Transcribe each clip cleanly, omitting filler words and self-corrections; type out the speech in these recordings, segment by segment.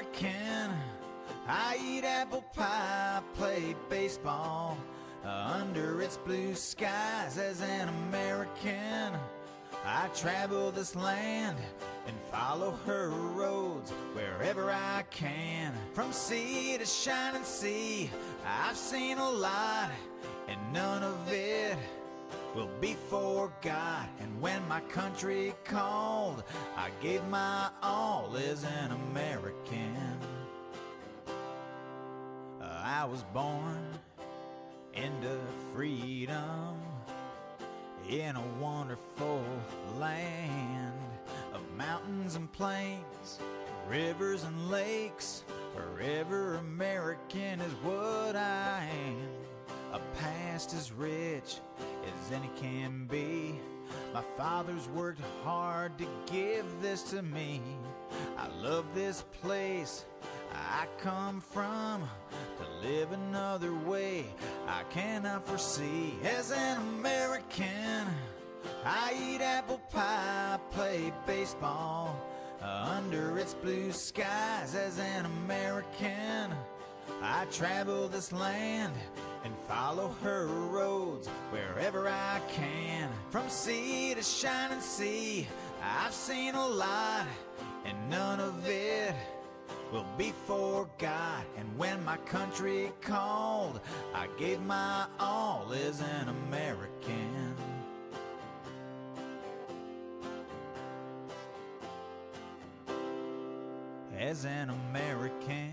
American. I eat apple pie, play baseball under its blue skies. As an American, I travel this land and follow her roads wherever I can. From sea to shining sea, I've seen a lot, and none of it will be forgot. And when my country called, I gave my all as an American. I was born into freedom in a wonderful land of mountains and plains, rivers and lakes. Forever American is what I am. A past as rich as any can be. My father's worked hard to give this to me. I love this place I come from. To live another way I cannot foresee. As an American, I eat apple pie, play baseball under its blue skies. As an American, I travel this land and follow her roads wherever I can. From sea to shining sea, I've seen a lot, and none of it will be forgot. And when my country called, I gave my all as an American. As an American,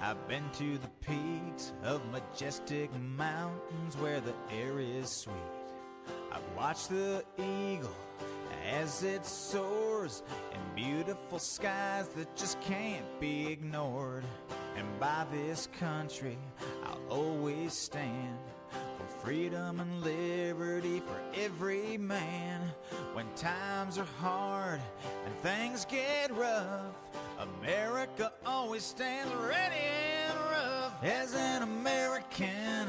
I've been to the peaks of majestic mountains where the air is sweet. I've watched the eagle as it soars in beautiful skies that just can't be ignored. And by this country I'll always stand, for freedom and liberty for every man. When times are hard and things get rough, America always stands ready and rough. As an American,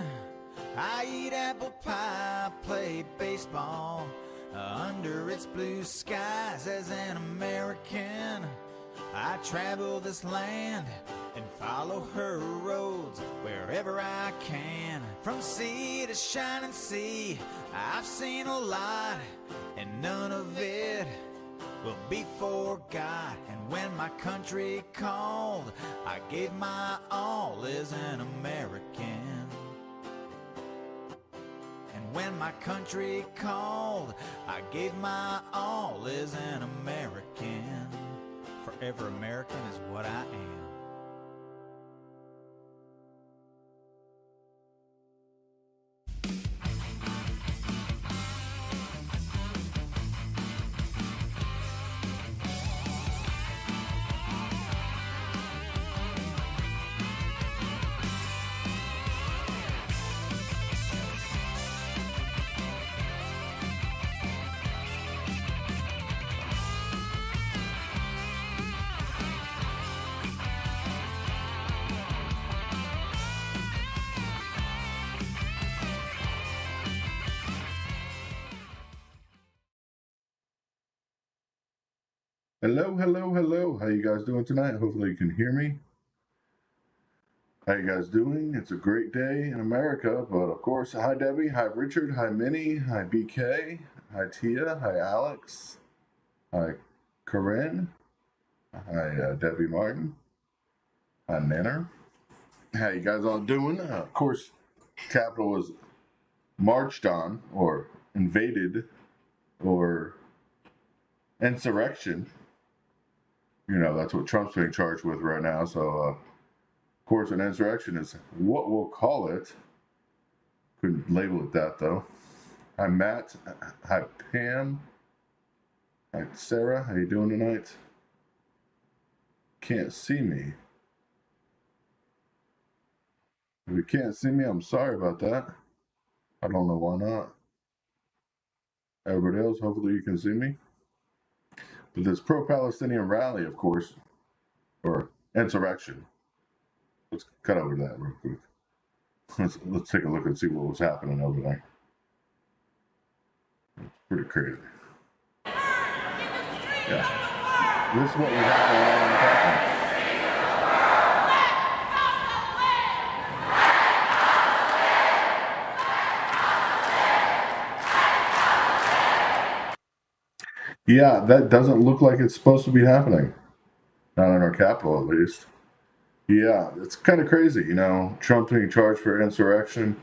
I eat apple pie, play baseball under its blue skies. As an American, I travel this land and follow her roads wherever I can. From sea to shining sea, I've seen a lot, and none of it will be forgot. And when my country called, I gave my all as an American. When my country called, I gave my all as an American. Forever American is what I am. Hello, hello, hello. How you guys doing tonight? Hopefully you can hear me. How you guys doing? It's a great day in America, but of course, hi Debbie, hi Richard, hi Minnie, hi BK, hi Tia, hi Alex, hi Corinne, hi Debbie Martin, hi Nanner. How you guys all doing? Of course, Capitol was marched on, or invaded, or insurrection. You know, that's what Trump's being charged with right now. So, of course, an insurrection is what we'll call it. Couldn't label it that, though. Hi, Matt. Hi, Pam. Hi, Sarah. How you doing tonight? Can't see me. If you can't see me, I'm sorry about that. I don't know why not. Everybody else, hopefully you can see me. But this pro-Palestinian rally, of course, or insurrection. Let's cut over that real quick. Let's take a look and see what was happening over there. It's pretty crazy. Yeah. This is what was happening while I'm talking. Yeah, that doesn't look like it's supposed to be happening. Not in our capital, at least. Yeah, it's kind of crazy, you know. Trump being charged for insurrection.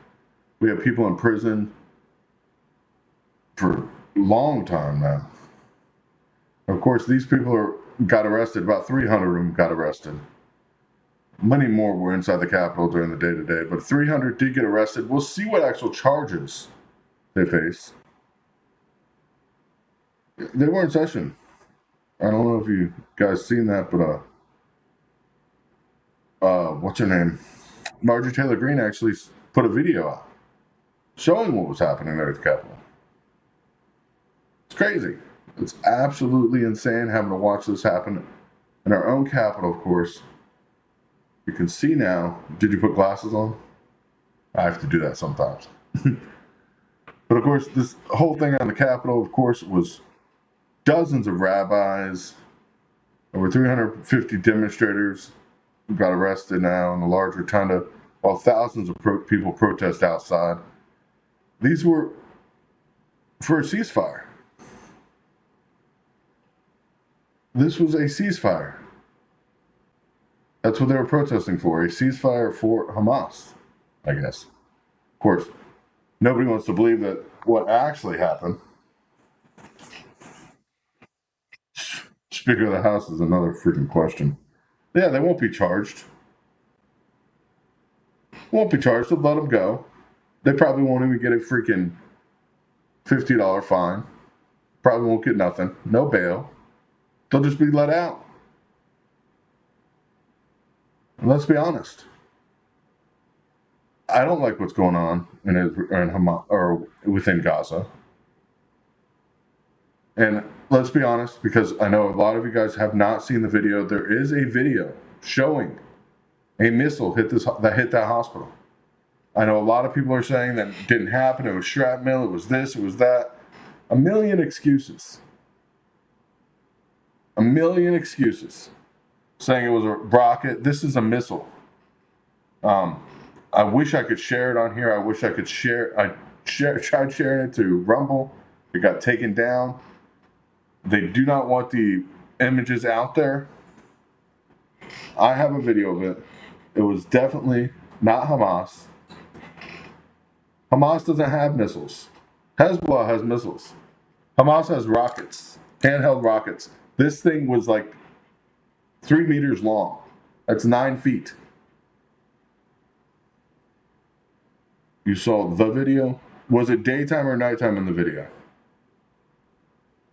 We have people in prison for a long time now. Of course, these people got arrested. About 300 of them got arrested. Many more were inside the Capitol during the day-to-day, but 300 did get arrested. We'll see what actual charges they face. They were in session. I don't know if you guys seen that, but what's her name? Marjorie Taylor Greene actually put a video out showing what was happening there at the Capitol. It's crazy. It's absolutely insane having to watch this happen in our own Capitol, of course. You can see now. Did you put glasses on? I have to do that sometimes. But of course, this whole thing on the Capitol, of course, was dozens of rabbis, over 350 demonstrators who got arrested now in the large rotunda, while thousands of people protest outside. These were for a ceasefire. This was a ceasefire. That's what they were protesting for, a ceasefire for Hamas, I guess. Of course, nobody wants to believe that what actually happened. Speaker of the House is another freaking question. Yeah, they won't be charged. Won't be charged. They'll let them go. They probably won't even get a freaking $50 fine. Probably won't get nothing. No bail. They'll just be let out. And let's be honest. I don't like what's going on in Hamas or within Gaza. And let's be honest, because I know a lot of you guys have not seen the video. There is a video showing a missile hit that hospital. I know a lot of people are saying that it didn't happen. It was shrapnel. It was this. It was that. A million excuses. A million excuses. Saying it was a rocket. This is a missile. I wish I could share it on here. I wish I could share. Tried sharing it to Rumble. It got taken down. They do not want the images out there. I have a video of it. It was definitely not Hamas. Hamas doesn't have missiles. Hezbollah has missiles. Hamas has rockets, handheld rockets. This thing was like 3 meters long. That's 9 feet. You saw the video. Was it daytime or nighttime in the video?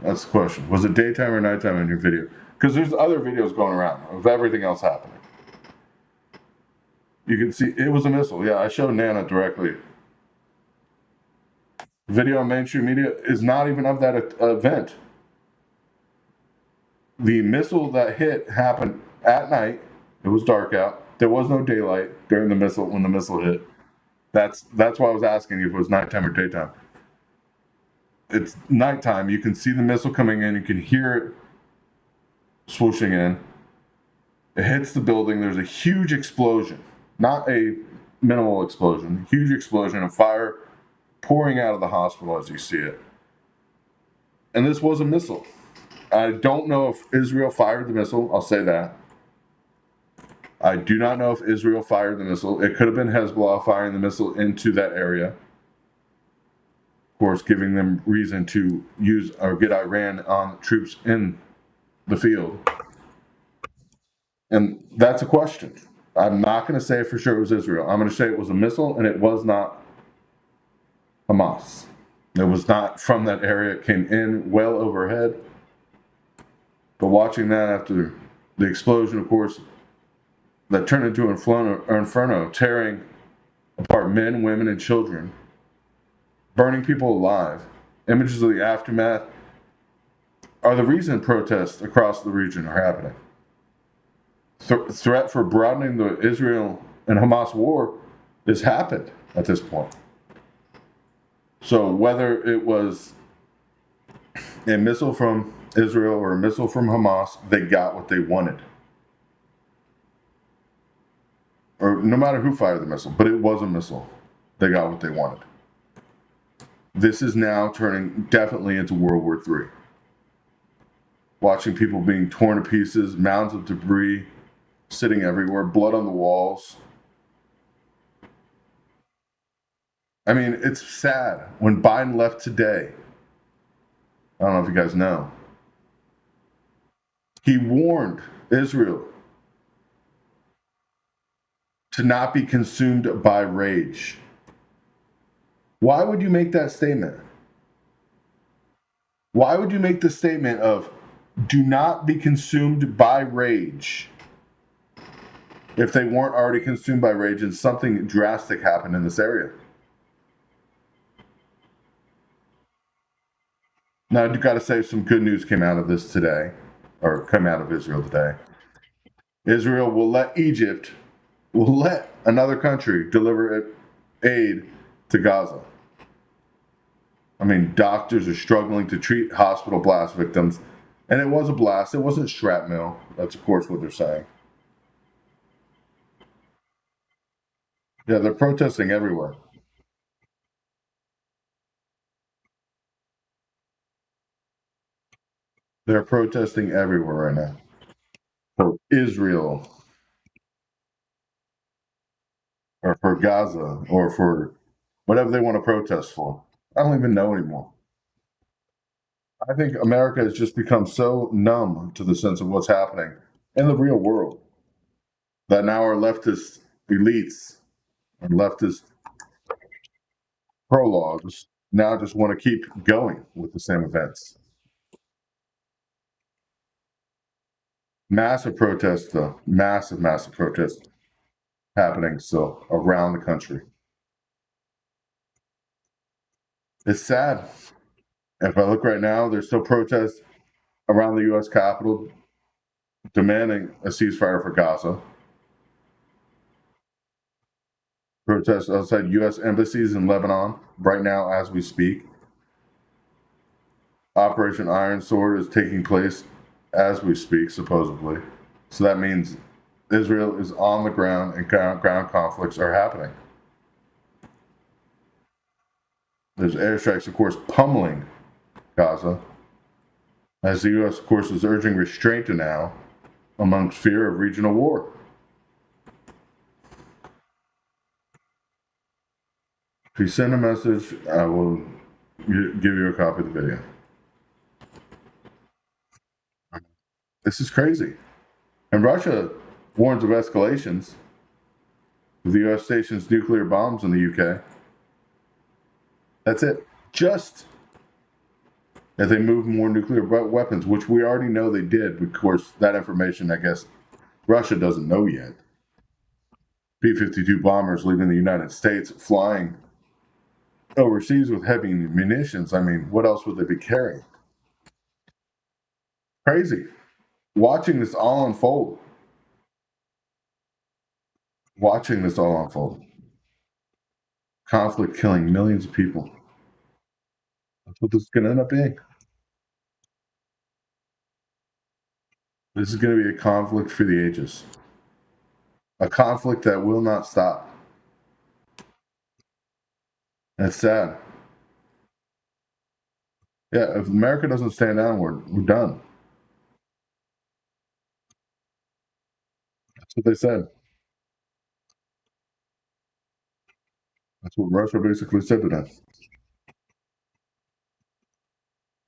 That's the question. Was it daytime or nighttime in your video? Because there's other videos going around of everything else happening. You can see it was a missile. Yeah, I showed Nana directly. Video on mainstream media is not even of that event. The missile that hit happened at night. It was dark out. There was no daylight during when the missile hit. That's why I was asking if it was nighttime or daytime. It's nighttime. You can see the missile coming in. You can hear it swooshing in. It hits the building. There's a huge explosion. Not a minimal explosion. Huge explosion of fire pouring out of the hospital as you see it. And this was a missile. I don't know if Israel fired the missile. I'll say that. I do not know if Israel fired the missile. It could have been Hezbollah firing the missile into that area. Of course, giving them reason to use or get Iran on troops in the field. And that's a question. I'm not going to say for sure it was Israel. I'm going to say it was a missile, and it was not Hamas. It was not from that area. It came in well overhead. But watching that after the explosion, of course, that turned into an inferno, tearing apart men, women, and children, burning people alive. Images of the aftermath are the reason protests across the region are happening. Threat for broadening the Israel and Hamas war has happened at this point. So whether it was a missile from Israel or a missile from Hamas, they got what they wanted. Or no matter who fired the missile, but it was a missile. They got what they wanted. This is now turning definitely into World War III. watching people being torn to pieces, mounds of debris sitting everywhere, blood on the walls. I mean, it's sad. When Biden left today, I don't know if you guys know, he warned Israel to not be consumed by rage. Why would you make that statement? Why would you make the statement of do not be consumed by rage if they weren't already consumed by rage and something drastic happened in this area? Now, you got to say some good news came out of this today, or come out of Israel today. Israel will let another country deliver aid to Gaza. I mean, doctors are struggling to treat hospital blast victims. And it was a blast. It wasn't shrapnel. That's, of course, what they're saying. Yeah, they're protesting everywhere. They're protesting everywhere right now. For Israel, or for Gaza, or for whatever they want to protest for. I don't even know anymore. I think America has just become so numb to the sense of what's happening in the real world that now our leftist elites and leftist prologues now just want to keep going with the same events. Massive protests, though. Massive protests happening still around the country. It's sad. If I look right now, there's still protests around the U.S. Capitol demanding a ceasefire for Gaza. Protests outside U.S. embassies in Lebanon right now as we speak. Operation Iron Sword is taking place as we speak, supposedly. So that means Israel is on the ground and ground conflicts are happening. There's airstrikes, of course, pummeling Gaza, as the U.S., of course, is urging restraint now amongst fear of regional war. If you send a message, I will give you a copy of the video. This is crazy. And Russia warns of escalations. The U.S. stations nuclear bombs in the U.K. That's it. Just as they move more nuclear weapons, which we already know they did. Of course, that information, I guess, Russia doesn't know yet. B-52 bombers leaving the United States, flying overseas with heavy munitions. I mean, what else would they be carrying? Crazy. Watching this all unfold. Conflict killing millions of people. That's what this is going to end up being. This is going to be a conflict for the ages. A conflict that will not stop. And it's sad. Yeah, if America doesn't stand down, we're done. That's what they said. That's what Russia basically said to them.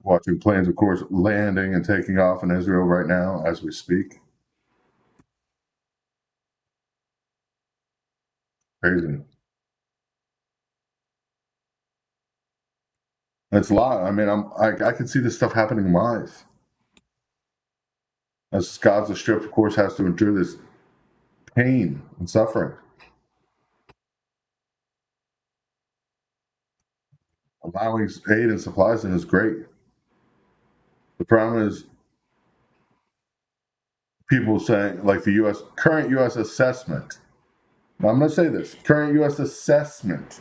Watching planes, of course, landing and taking off in Israel right now as we speak. Crazy. It's a lot. I mean, I can see this stuff happening live. As Gaza Strip, of course, has to endure this pain and suffering. Allowing aid and supplies in is great. The problem is people saying, like the current U.S. assessment. Now, I'm going to say this. Current U.S. assessment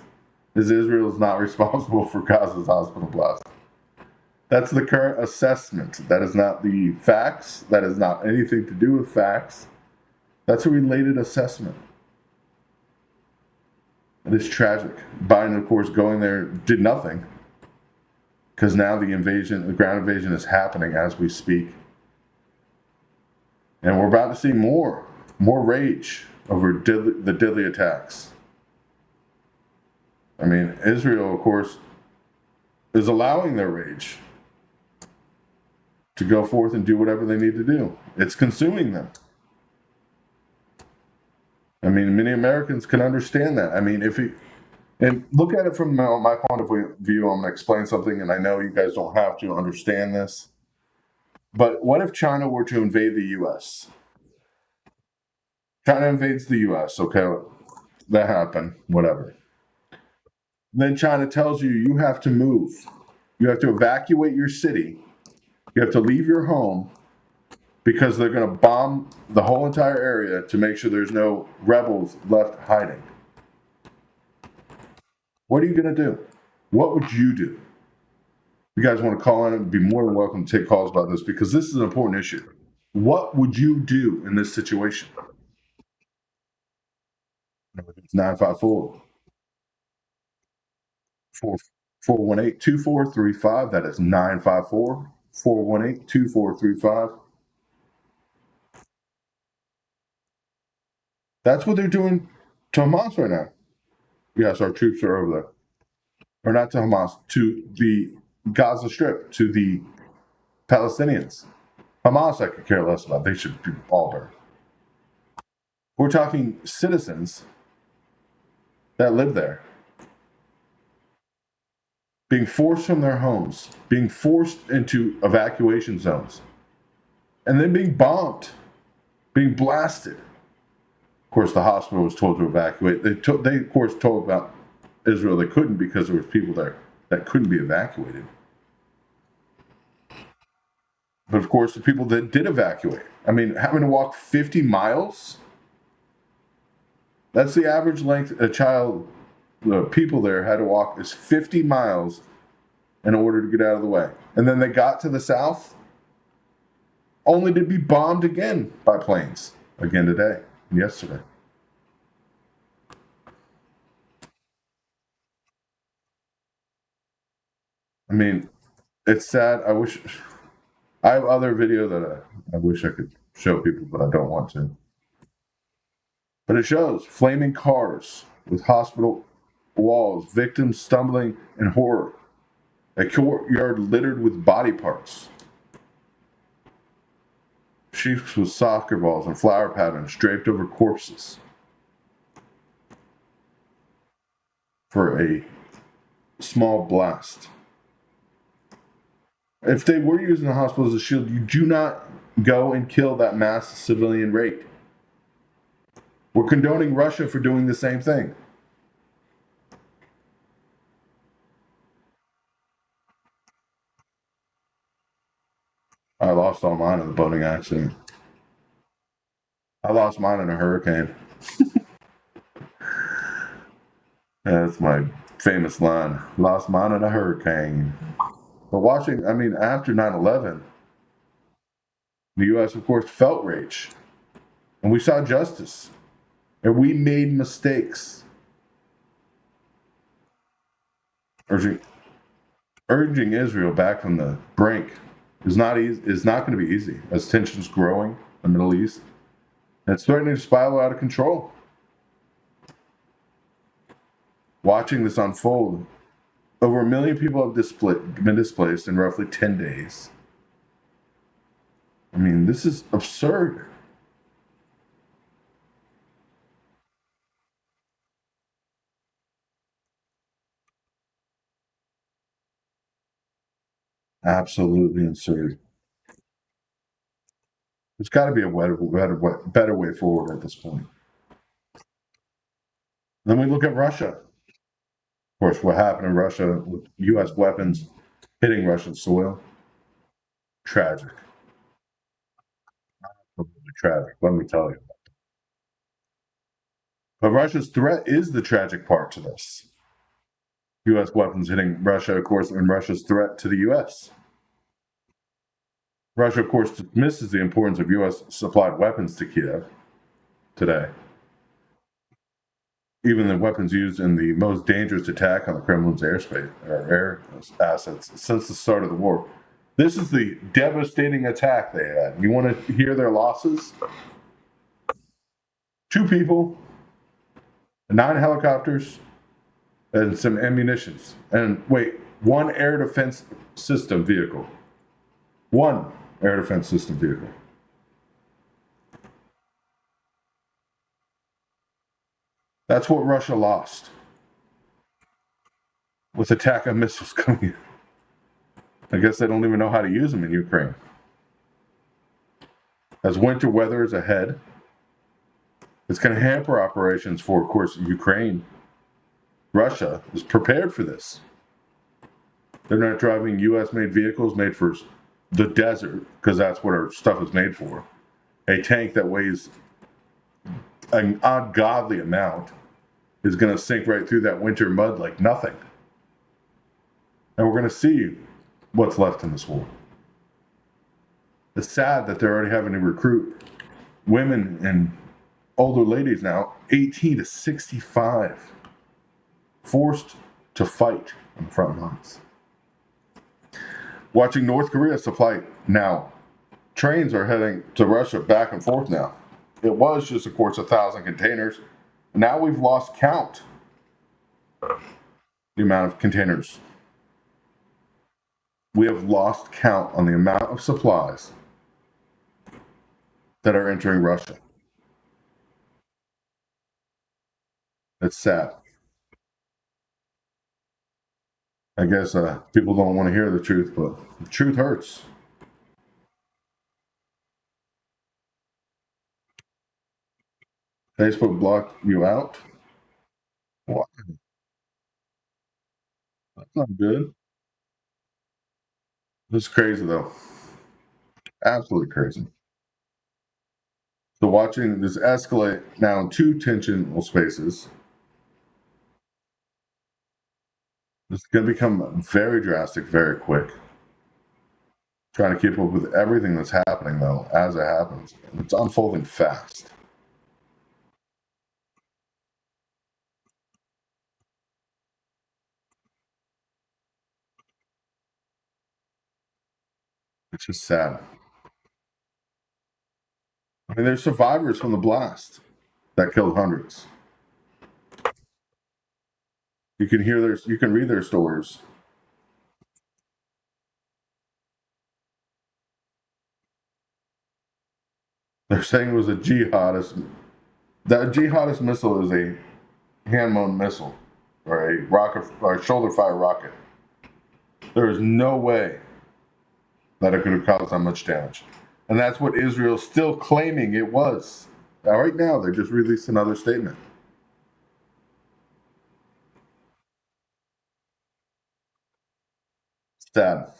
is Israel is not responsible for Gaza's hospital blast. That's the current assessment. That is not the facts. That is not anything to do with facts. That's a related assessment. It is tragic. Biden, of course, going there did nothing because now the ground invasion is happening as we speak. And we're about to see more rage over the deadly attacks. I mean, Israel, of course, is allowing their rage to go forth and do whatever they need to do. It's consuming them. I mean, many Americans can understand that. I mean, and look at it from my point of view. I'm going to explain something, and I know you guys don't have to understand this. But what if China were to invade the U.S.? China invades the U.S., okay? That happened, whatever. Then China tells you you have to move. You have to evacuate your city. You have to leave your home because they're going to bomb the whole entire area to make sure there's no rebels left hiding. What are you going to do? What would you do? You guys want to call in and be more than welcome to take calls about this because this is an important issue. What would you do in this situation? It's 954 418 2435. That is 954 418 2435. That's what they're doing to Hamas right now. Yes, our troops are over there. Or not to Hamas, to the Gaza Strip, to the Palestinians. Hamas, I could care less about. They should be all burned. We're talking citizens that live there being forced from their homes, being forced into evacuation zones, and then being bombed, being blasted. Of course, the hospital was told to evacuate. They of course, told about Israel they couldn't because there was people there that couldn't be evacuated. But of course, the people that did evacuate, I mean, having to walk 50 miles, that's the average length the people there had to walk is 50 miles in order to get out of the way. And then they got to the south, only to be bombed again by planes, again today and yesterday. I mean, it's sad. I have other video that I wish I could show people, but I don't want to. But it shows flaming cars with hospital walls, victims stumbling in horror, a courtyard littered with body parts, sheets with soccer balls and flower patterns draped over corpses for a small blast. If they were using the hospital as a shield, you do not go and kill that mass civilian rate. We're condoning Russia for doing the same thing. I lost all mine in the boating accident. I lost mine in a hurricane. That's my famous line. Lost mine in a hurricane. But after 9/11, the U.S., of course, felt rage. And we saw justice. And we made mistakes. Urging Israel back from the brink is not going to be easy as tensions growing in the Middle East. And it's threatening to spiral out of control. Watching this unfold, over 1 million people have been displaced in roughly 10 days. I mean, this is absurd. Absolutely absurd. There's got to be a better way forward at this point. Then we look at Russia. Of course, what happened in Russia with U.S. weapons hitting Russian soil. Tragic. Absolutely tragic, let me tell you. But Russia's threat is the tragic part to this. U.S. weapons hitting Russia, of course, and Russia's threat to the U.S. Russia, of course, dismisses the importance of U.S. supplied weapons to Kiev today. Even the weapons used in the most dangerous attack on the Kremlin's airspace or air assets since the start of the war. This is the devastating attack they had. You want to hear their losses? 2 people, 9 helicopters, and some ammunitions. And wait, 1 air defense system vehicle. 1 air defense system vehicle. That's what Russia lost with attack of missiles coming in. I guess they don't even know how to use them in Ukraine. As winter weather is ahead, it's going to hamper operations for, of course, Ukraine. Russia is prepared for this. They're not driving U.S.-made vehicles made for the desert, because that's what our stuff is made for. A tank that weighs an ungodly amount is going to sink right through that winter mud like nothing. And we're going to see what's left in this war. It's sad that they're already having to recruit women and older ladies now, 18 to 65, forced to fight on the front lines. Watching North Korea supply now. Trains are heading to Russia back and forth now. It was just, of course, 1,000 containers. Now we've lost count the amount of containers. We have lost count on the amount of supplies that are entering Russia. It's sad. I guess people don't want to hear the truth, but the truth hurts. Facebook blocked you out? What? That's not good. This is crazy, though. Absolutely crazy. So watching this escalate now in 2 tensional spaces, this is going to become very drastic, very quick. Trying to keep up with everything that's happening, though, as it happens. It's unfolding fast. It's just sad. I mean, there's survivors from the blast that killed hundreds. You can read their stories. They're saying it was a jihadist. That jihadist missile is a hand-blown missile or a rocket or a shoulder-fire rocket. There is no way that it could have caused that much damage. And that's what Israel's still claiming it was. Now, right now, they just released another statement. Sad.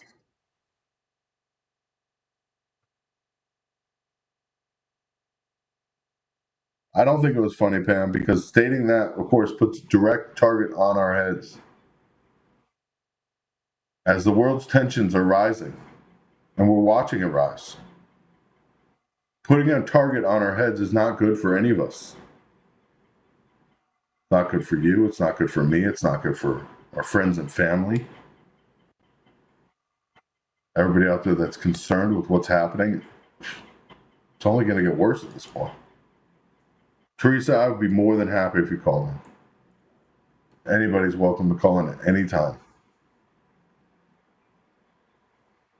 I don't think it was funny, Pam, because stating that, of course, puts a direct target on our heads. As the world's tensions are rising, and we're watching it rise, putting a target on our heads is not good for any of us. It's not good for you. It's not good for me. It's not good for our friends and family. Everybody out there that's concerned with what's happening, it's only going to get worse at this point. Teresa, I would be more than happy if you called in. Anybody's welcome to call in at any time.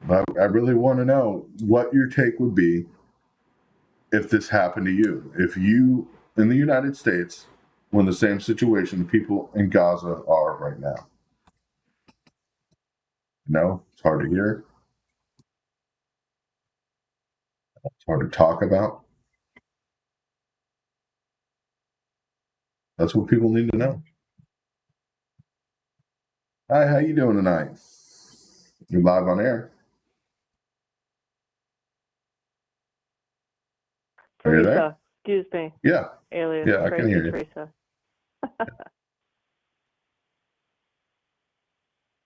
But I really want to know what your take would be if this happened to you. If you, in the United States, were in the same situation the people in Gaza are right now. No, it's hard to hear. It's hard to talk about. That's what people need to know. Hi, how you doing tonight? You're live on air. Are you there? Teresa, excuse me. Yeah. Alias Yeah, I can Tracy hear you. Teresa.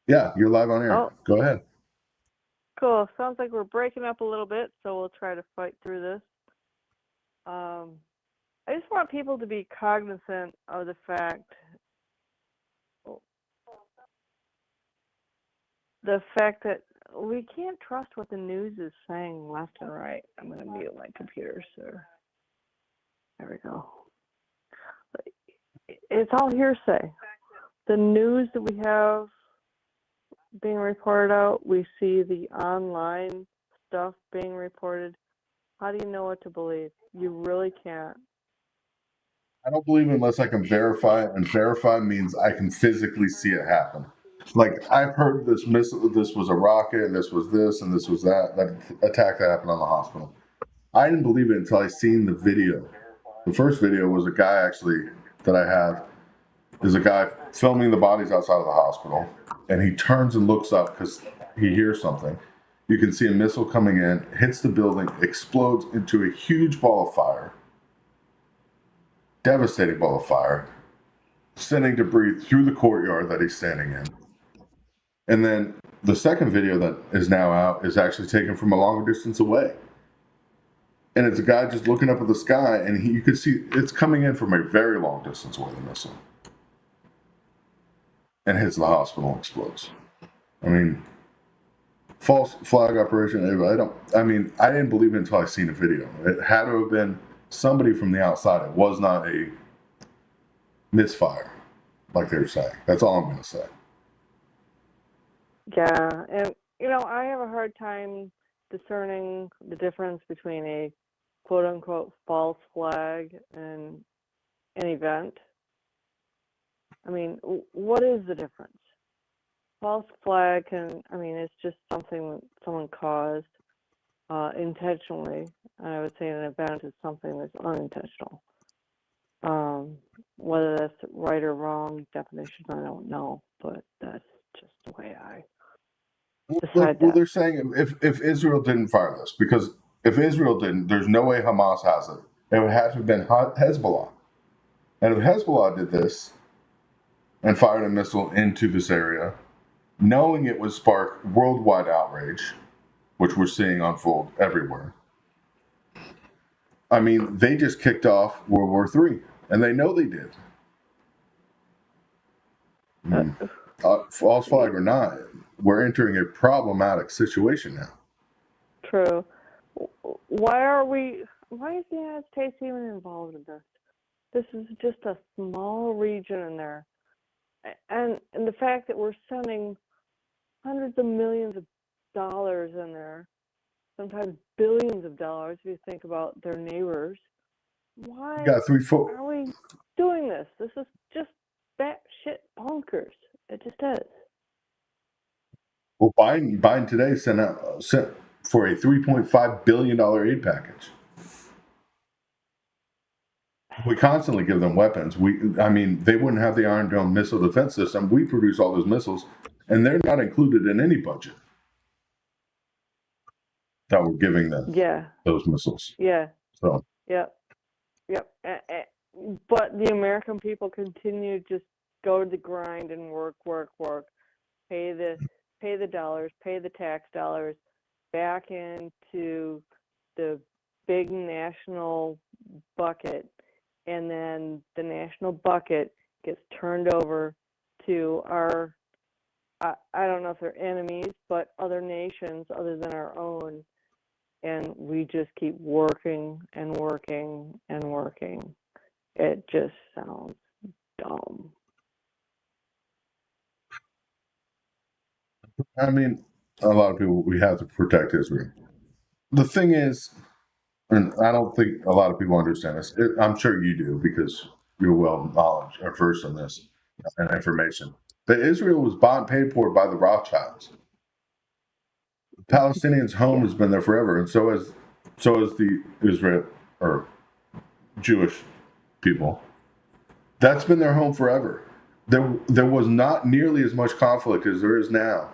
Yeah, you're live on air. Oh. Go ahead. Cool. Sounds like we're breaking up a little bit, so we'll try to fight through this. I just want people to be cognizant of the fact that we can't trust what the news is saying left and right. I'm going to mute my computer, so there we go. It's all hearsay. The news that we have being reported out, we see the online stuff being reported. How do you know what to believe? You really can't. I don't believe unless I can verify it, and verify means I can physically see it happen. Like, I've heard this missile, this was a rocket, and this was this, and this was that attack that happened on the hospital. I didn't believe it until I seen the video. The first video was a guy actually that I have is a guy filming the bodies outside of the hospital, and he turns and looks up because he hears something. You can see a missile coming in, hits the building, explodes into a huge ball of fire, devastating ball of fire, sending debris through the courtyard that he's standing in. And then the second video that is now out is actually taken from a longer distance away. And it's a guy just looking up at the sky, and you could see it's coming in from a very long distance away, the missile. And hits the hospital and explodes. I mean, false flag operation. I didn't believe it until I seen a video. It had to have been somebody from the outside. It was not a misfire, like they were saying. That's all I'm going to say. Yeah, and I have a hard time discerning the difference between a quote-unquote false flag and an event. I mean, what is the difference? False flag it's just something that someone caused intentionally. I would say an event is something that's unintentional. Whether that's right or wrong definition, I don't know, but that's just the way I decide Well, that. they're saying if Israel didn't fire this, because if Israel didn't, there's no way Hamas has it. It would have to have been Hezbollah. And if Hezbollah did this and fired a missile into this area, knowing it would spark worldwide outrage, which we're seeing unfold everywhere. I mean, they just kicked off World War III, and they know they did. False flag or not, we're entering a problematic situation now. True. Why is the United States even involved in this? This is just a small region in there. And the fact that we're sending hundreds of millions of dollars in there, sometimes billions of dollars if you think about their neighbors. Why are we doing this? This is just batshit bonkers. It just is. Well, Biden today sent for a $3.5 billion aid package. We constantly give them weapons. They wouldn't have the Iron Dome missile defense system. We produce all those missiles, and they're not included in any budget that we're giving them. Yeah. Those missiles. Yeah. So. Yep. But the American people continue to just go to the grind and work, pay the dollars, pay the tax dollars back into the big national bucket, and then the national bucket gets turned over to our, I don't know if they're enemies, but other nations other than our own, and we just keep working and working and working. It just sounds dumb. I mean, a lot of people, we have to protect Israel. The thing is, and I don't think a lot of people understand this. I'm sure you do because you're well knowledge or versed in this and information. But Israel was bought and paid for by the Rothschilds. The Palestinians' home has been there forever, and so has the Israel or Jewish people. That's been their home forever. There was not nearly as much conflict as there is now.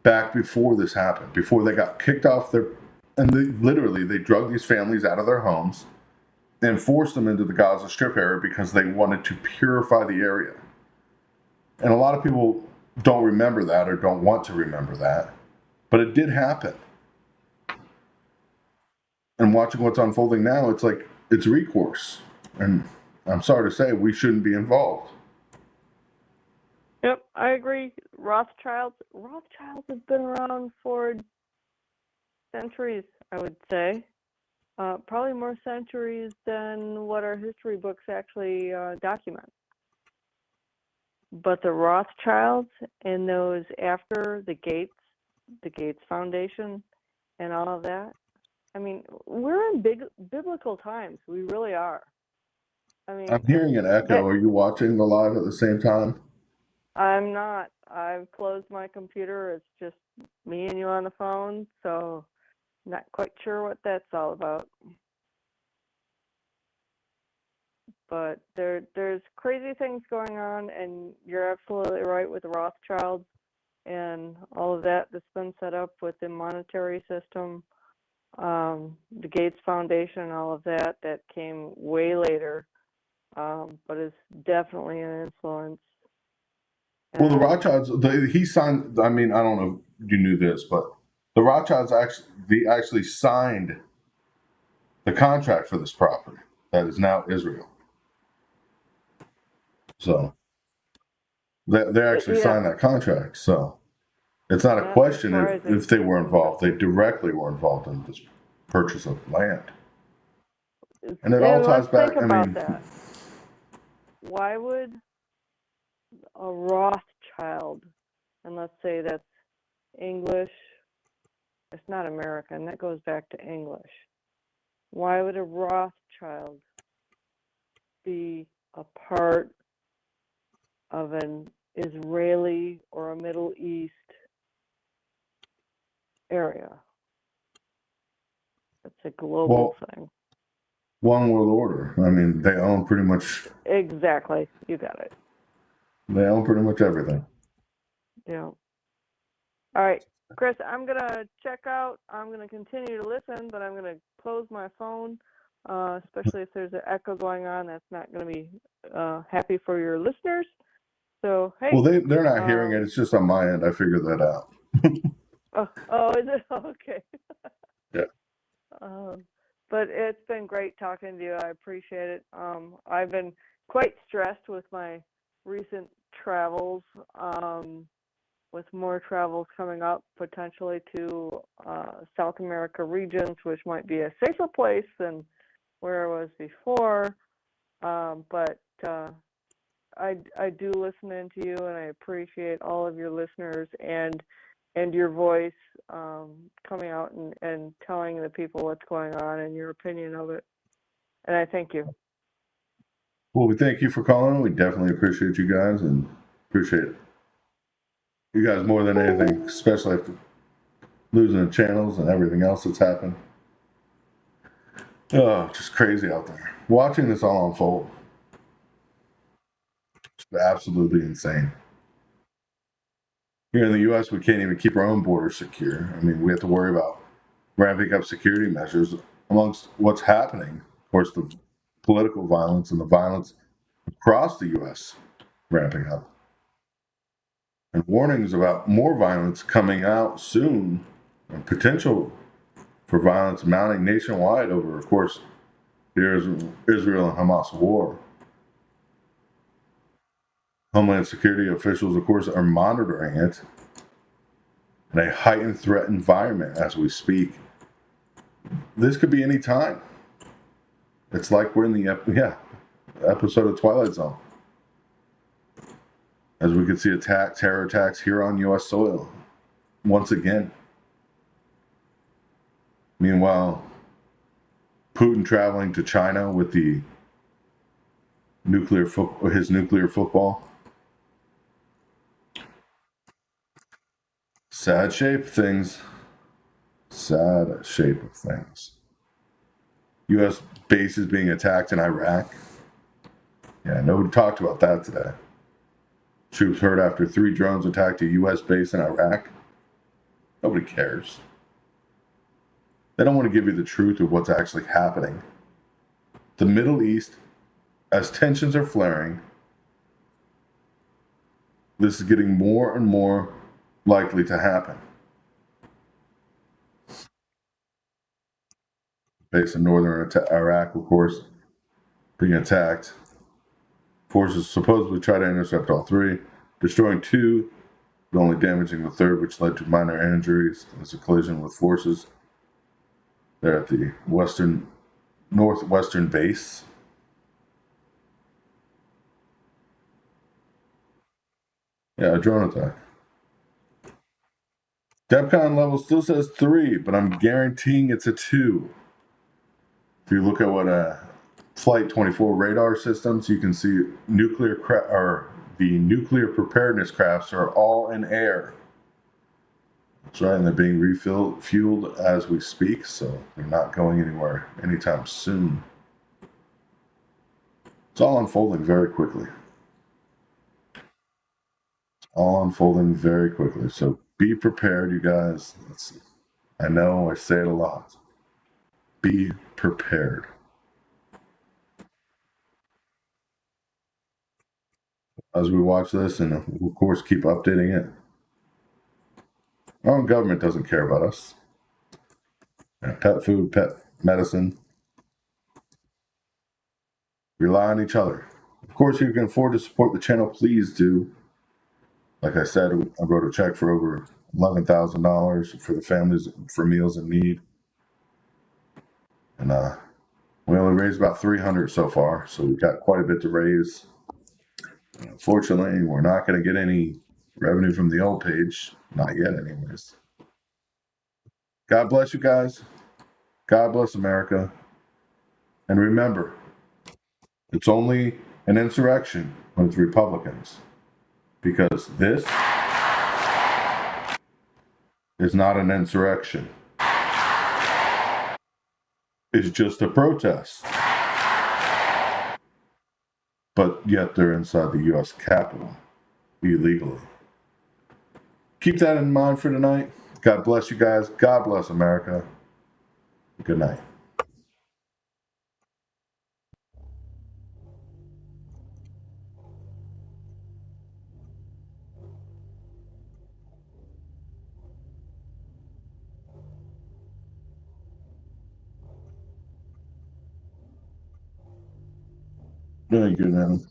Back before this happened, before they got kicked off and they drug these families out of their homes and forced them into the Gaza Strip area because they wanted to purify the area. And a lot of people don't remember that or don't want to remember that, but it did happen. And watching what's unfolding now, it's like it's recourse. And I'm sorry to say, we shouldn't be involved. Yep, I agree. Rothschilds have been around for centuries, I would say. Probably more centuries than what our history books actually document. But the Rothschilds and those after the Gates Foundation, and all of that. I mean, we're in biblical times. We really are. I mean, I'm hearing an echo. Are you watching the live at the same time? I'm not. I've closed my computer. It's just me and you on the phone, so not quite sure what that's all about. But there's crazy things going on, and you're absolutely right with the Rothschilds and all of that that's been set up with the monetary system, the Gates Foundation, all of that came way later, but is definitely an influence. Well, the Rothschilds, he signed. I mean, I don't know if you knew this, but the Rothschilds actually signed the contract for this property that is now Israel. So they actually signed that contract. So it's not a question if they were involved. They directly were involved in this purchase of land. And it all ties back. Think about that. Why would a Rothschild, and let's say that's English, it's not American, that goes back to English. Why would a Rothschild be a part of an Israeli or a Middle East area? It's a global thing. One world order. I mean, they own pretty much. Exactly. You got it. They own pretty much everything. Yeah. All right, Chris, I'm going to check out. I'm going to continue to listen, but I'm going to close my phone, especially if there's an echo going on. That's not going to be happy for your listeners. So, hey. Well, they're not hearing it. It's just on my end. I figured that out. Oh, is it? Okay. Yeah. But it's been great talking to you. I appreciate it. I've been quite stressed with my recent travels, with more travels coming up potentially to South America regions, which might be a safer place than where I was before. But I do listen into you, and I appreciate all of your listeners and your voice coming out and telling the people what's going on and your opinion of it. And I thank you. Well, we thank you for calling. We definitely appreciate you guys and appreciate it. You guys more than anything, especially after losing the channels and everything else that's happened. Oh, just crazy out there. Watching this all unfold. It's absolutely insane. Here in the U.S., we can't even keep our own borders secure. I mean, we have to worry about ramping up security measures amongst what's happening. Of course, the political violence and the violence across the U.S. ramping up. And warnings about more violence coming out soon, and potential for violence mounting nationwide over, of course, the Israel and Hamas war. Homeland Security officials, of course, are monitoring it in a heightened threat environment as we speak. This could be any time. It's like we're in the episode of Twilight Zone. As we could see terror attacks here on U.S. soil once again. Meanwhile, Putin traveling to China with his nuclear football. Sad shape of things. U.S. bases being attacked in Iraq. Yeah, nobody talked about that today. Troops hurt after 3 drones attacked a U.S. base in Iraq. Nobody cares. They don't want to give you the truth of what's actually happening. The Middle East, as tensions are flaring, this is getting more and more likely to happen. Base in northern Iraq, of course, being attacked. Forces supposedly try to intercept all 3. destroying two, but only damaging the third, which led to minor injuries as a collision with forces there at the northwestern base. Yeah, a drone attack. DEFCON level still says 3, but I'm guaranteeing it's a 2. If you look at what Flight 24 radar systems, you can see the nuclear preparedness crafts are all in air. That's right, and they're being fueled as we speak, so they're not going anywhere anytime soon. It's all unfolding very quickly. All unfolding very quickly. So be prepared, you guys. I know I say it a lot. Be prepared. As we watch this, and of course keep updating it. Our own government doesn't care about us. Pet food, pet medicine. Rely on each other. Of course, if you can afford to support the channel, please do. Like I said, I wrote a check for over $11,000 for the families for meals in need. And we only raised about $300 so far, so we've got quite a bit to raise. Unfortunately, we're not going to get any revenue from the old page. Not yet, anyways. God bless you guys. God bless America. And remember, it's only an insurrection when it's Republicans. Because this is not an insurrection. It's just a protest. But yet they're inside the U.S. Capitol illegally. Keep that in mind for tonight. God bless you guys. God bless America. Good night. Very good, Adam.